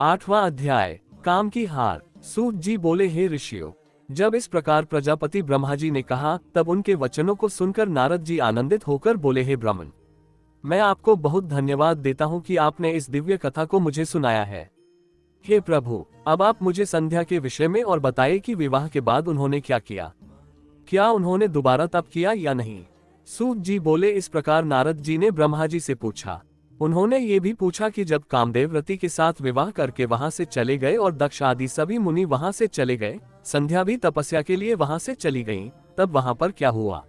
8वां अध्याय। काम की हार। सूत जी बोले, हे ऋषियों, जब इस प्रकार प्रजापति ब्रह्मा जी ने कहा, तब उनके वचनों को सुनकर नारद जी आनंदित होकर बोले, हे ब्राह्मण, मैं आपको बहुत धन्यवाद देता हूँ कि आपने इस दिव्य कथा को मुझे सुनाया है। हे प्रभु, अब आप मुझे संध्या के विषय में और बताइए कि विवाह के बाद उन्होंने क्या किया। क्या उन्होंने दोबारा तप किया या नहीं। सूत जी बोले, इस प्रकार नारद जी ने ब्रह्मा जी से पूछा। उन्होंने ये भी पूछा कि जब कामदेव रति के साथ विवाह करके वहां से चले गए और दक्ष आदि सभी मुनि वहां से चले गए, संध्या भी तपस्या के लिए वहां से चली गईं, तब वहां पर क्या हुआ।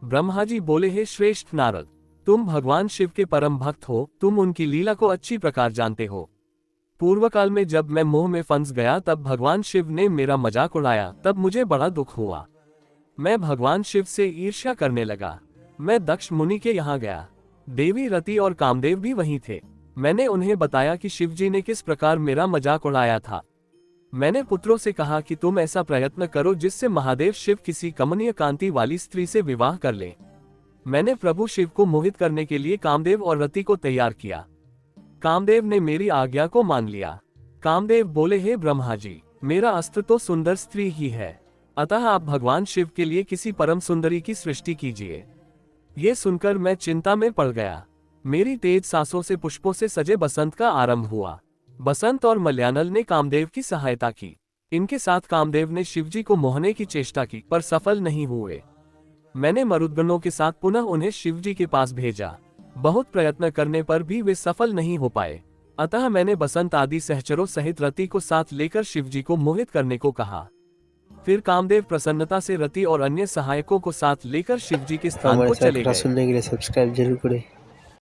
ब्रह्मा जी बोले, हे श्रेष्ठ नारद, तुम भगवान शिव के परम भक्त हो, तुम उनकी लीला को अच्छी प्रकार जानते हो। पूर्व काल में जब मैं मोह में फंस गया तब भगवान शिव ने मेरा मजाक उड़ाया, तब मुझे बड़ा दुख हुआ। मैं भगवान शिव से ईर्ष्या करने लगा। मैं दक्ष मुनि के यहाँ गया। देवी रति और कामदेव भी वहीं थे। मैंने उन्हें बताया कि शिव जी ने किस प्रकार मेरा मजाक उड़ाया था। मैंने पुत्रों से कहा कि तुम ऐसा प्रयत्न करो जिससे महादेव शिव किसी कमनीय कांति वाली स्त्री से विवाह कर ले। मैंने प्रभु शिव को मोहित करने के लिए कामदेव और रति को तैयार किया। कामदेव ने मेरी आज्ञा को मान लिया। कामदेव बोले, हे ब्रह्मा जी, मेरा अस्त्र तो सुंदर स्त्री ही है, अतः आप भगवान शिव के लिए किसी परम सुंदरी की सृष्टि कीजिए। ये सुनकर मैं चिंता में पड़ गया। मेरी तेज सांसों से पुष्पों से सजे बसंत का आरंभ हुआ। बसंत और मलयानल ने कामदेव की सहायता की। इनके साथ कामदेव ने शिवजी को मोहने की चेष्टा की, पर सफल नहीं हुए। मैंने मरुद्गणों के साथ पुनः उन्हें शिवजी के पास भेजा। बहुत प्रयत्न करने पर भी वे सफल नहीं हो पाए। अतः मैंने बसंत आदि सहचरों सहित रति को साथ लेकर शिवजी को मोहित करने को कहा। फिर कामदेव प्रसन्नता से रति और अन्य सहायकों को साथ लेकर शिवजी के स्थान हमारे को साथ चले कथा गए। सुनने के लिए सब्सक्राइब जरूर करें।